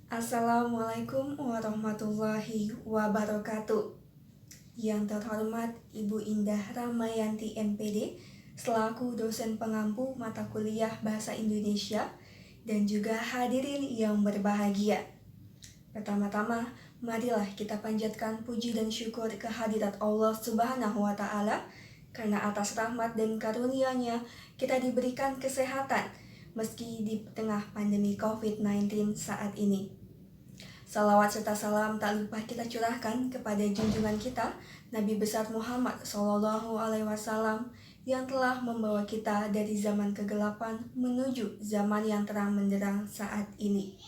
Assalamualaikum warahmatullahi wabarakatuh. Yang terhormat Ibu Indah Ramayanti MPD selaku dosen pengampu mata kuliah Bahasa Indonesia dan juga hadirin yang berbahagia. Pertama-tama, marilah kita panjatkan puji dan syukur kehadirat Allah Subhanahu wa Ta'ala, karena atas rahmat dan karunia-Nya kita diberikan kesehatan meski di tengah pandemi COVID-19 saat ini. Salawat serta salam tak lupa kita curahkan kepada junjungan kita Nabi besar Muhammad SAW yang telah membawa kita dari zaman kegelapan menuju zaman yang terang benderang saat ini.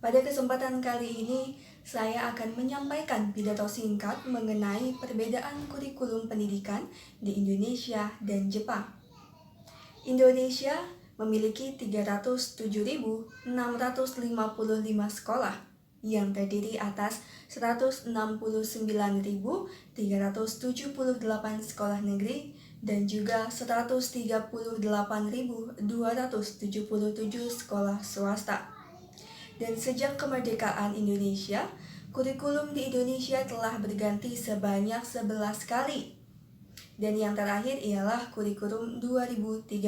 Pada kesempatan kali ini, saya akan menyampaikan pidato singkat mengenai perbedaan kurikulum pendidikan di Indonesia dan Jepang. Indonesia memiliki 307.655 sekolah yang terdiri atas 169.378 sekolah negeri dan juga 138.277 sekolah swasta. Dan sejak kemerdekaan Indonesia, kurikulum di Indonesia telah berganti sebanyak 11 kali. Dan yang terakhir ialah kurikulum 2013.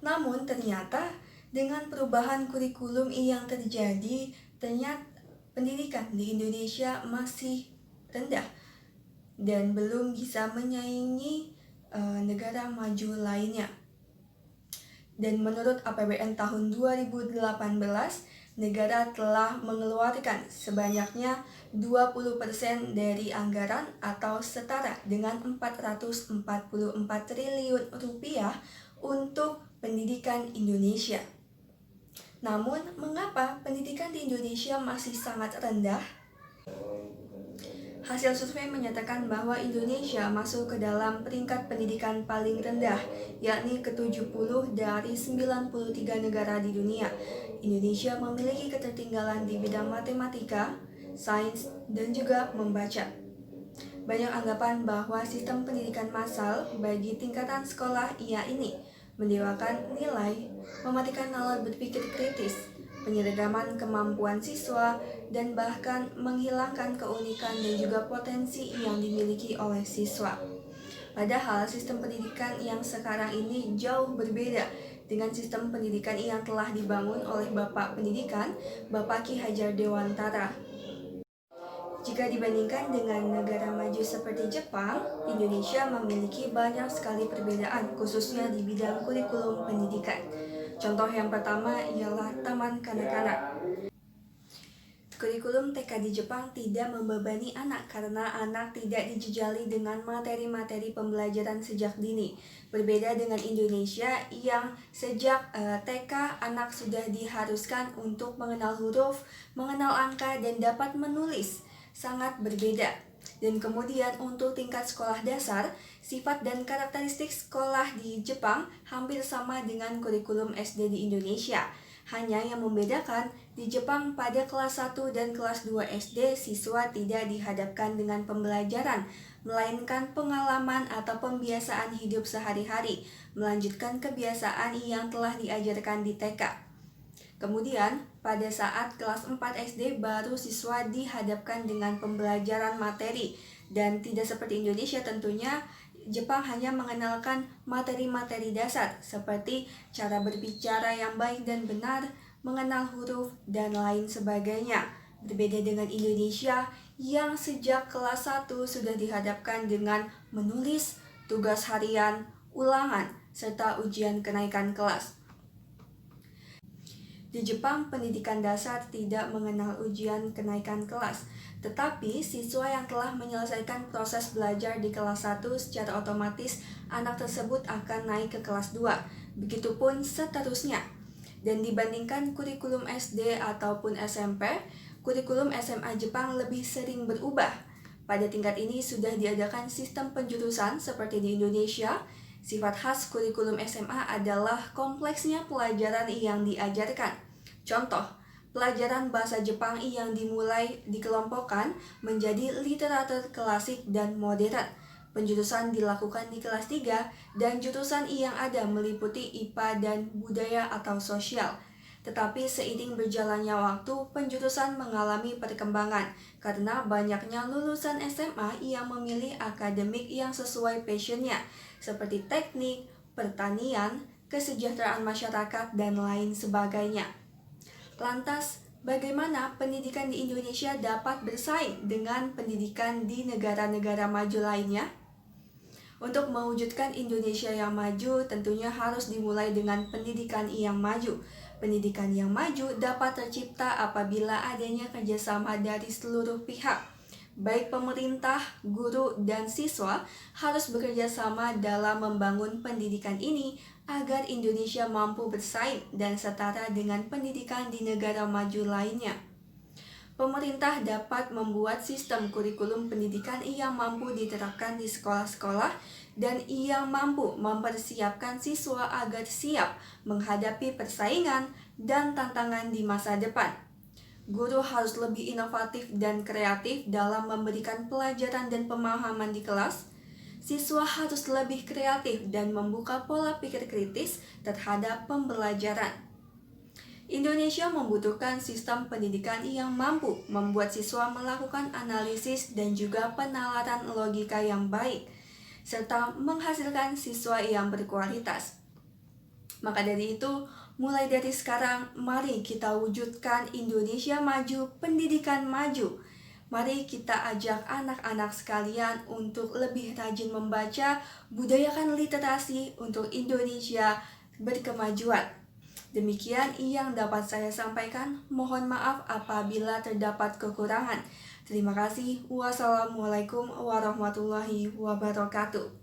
Namun ternyata dengan perubahan kurikulum yang terjadi, ternyata pendidikan di Indonesia masih rendah dan belum bisa menyaingi negara maju lainnya. Dan menurut APBN tahun 2018, negara telah mengeluarkan sebanyaknya 20% dari anggaran atau setara dengan 444 triliun rupiah untuk pendidikan Indonesia. Namun, mengapa pendidikan di Indonesia masih sangat rendah? Hasil survei menyatakan bahwa Indonesia masuk ke dalam peringkat pendidikan paling rendah, yakni ke-70 dari 93 negara di dunia. Indonesia memiliki ketertinggalan di bidang matematika, sains, dan juga membaca. Banyak anggapan bahwa sistem pendidikan massal bagi tingkatan sekolah ini mendewakan nilai, mematikan nalar berpikir kritis, penyeragaman kemampuan siswa, dan bahkan menghilangkan keunikan dan juga potensi yang dimiliki oleh siswa. Padahal sistem pendidikan yang sekarang ini jauh berbeda dengan sistem pendidikan yang telah dibangun oleh Bapak Pendidikan, Bapak Ki Hajar Dewantara. Jika dibandingkan dengan negara maju seperti Jepang, Indonesia memiliki banyak sekali perbedaan, khususnya di bidang kurikulum pendidikan. Contoh yang pertama ialah taman kanak-kanak. Kurikulum TK di Jepang tidak membebani anak karena anak tidak dijejali dengan materi-materi pembelajaran sejak dini. Berbeda dengan Indonesia yang sejak TK anak sudah diharuskan untuk mengenal huruf, mengenal angka, dan dapat menulis. Sangat berbeda. Dan kemudian untuk tingkat sekolah dasar, sifat dan karakteristik sekolah di Jepang hampir sama dengan kurikulum SD di Indonesia. Hanya yang membedakan, di Jepang pada kelas 1 dan kelas 2 SD siswa tidak dihadapkan dengan pembelajaran, melainkan pengalaman atau pembiasaan hidup sehari-hari, melanjutkan kebiasaan yang telah diajarkan di TK. Kemudian, pada saat kelas 4 SD baru siswa dihadapkan dengan pembelajaran materi. Dan tidak seperti Indonesia tentunya, Jepang hanya mengenalkan materi-materi dasar seperti cara berbicara yang baik dan benar, mengenal huruf, dan lain sebagainya. Berbeda dengan Indonesia yang sejak kelas 1 sudah dihadapkan dengan menulis, tugas harian, ulangan, serta ujian kenaikan kelas. Di Jepang, pendidikan dasar tidak mengenal ujian kenaikan kelas, tetapi siswa yang telah menyelesaikan proses belajar di kelas 1 secara otomatis anak tersebut akan naik ke kelas 2, begitupun seterusnya. Dan dibandingkan kurikulum SD ataupun SMP, kurikulum SMA Jepang lebih sering berubah. Pada tingkat ini sudah diadakan sistem penjurusan seperti di Indonesia. Sifat khas kurikulum SMA adalah kompleksnya pelajaran yang diajarkan. Contoh, pelajaran bahasa Jepang yang dimulai dikelompokkan menjadi literatur klasik dan modern. Penjurusan dilakukan di kelas 3 dan jurusan yang ada meliputi IPA dan budaya atau sosial. Tetapi seiring berjalannya waktu, penjurusan mengalami perkembangan karena banyaknya lulusan SMA yang memilih akademik yang sesuai passionnya, seperti teknik, pertanian, kesejahteraan masyarakat, dan lain sebagainya. Lantas, bagaimana pendidikan di Indonesia dapat bersaing dengan pendidikan di negara-negara maju lainnya? Untuk mewujudkan Indonesia yang maju, tentunya harus dimulai dengan pendidikan yang maju. Pendidikan yang maju dapat tercipta apabila adanya kerjasama dari seluruh pihak. Baik pemerintah, guru, dan siswa harus bekerja sama dalam membangun pendidikan ini agar Indonesia mampu bersaing dan setara dengan pendidikan di negara maju lainnya. Pemerintah dapat membuat sistem kurikulum pendidikan yang mampu diterapkan di sekolah-sekolah dan yang mampu mempersiapkan siswa agar siap menghadapi persaingan dan tantangan di masa depan. Guru harus lebih inovatif dan kreatif dalam memberikan pelajaran dan pemahaman di kelas. Siswa harus lebih kreatif dan membuka pola pikir kritis terhadap pembelajaran. Indonesia membutuhkan sistem pendidikan yang mampu membuat siswa melakukan analisis dan juga penalaran logika yang baik, serta menghasilkan siswa yang berkualitas. Maka dari itu, mulai dari sekarang, mari kita wujudkan Indonesia maju, pendidikan maju. Mari kita ajak anak-anak sekalian untuk lebih rajin membaca, budayakan literasi untuk Indonesia berkemajuan. Demikian yang dapat saya sampaikan. Mohon maaf apabila terdapat kekurangan. Terima kasih. Wassalamualaikum warahmatullahi wabarakatuh.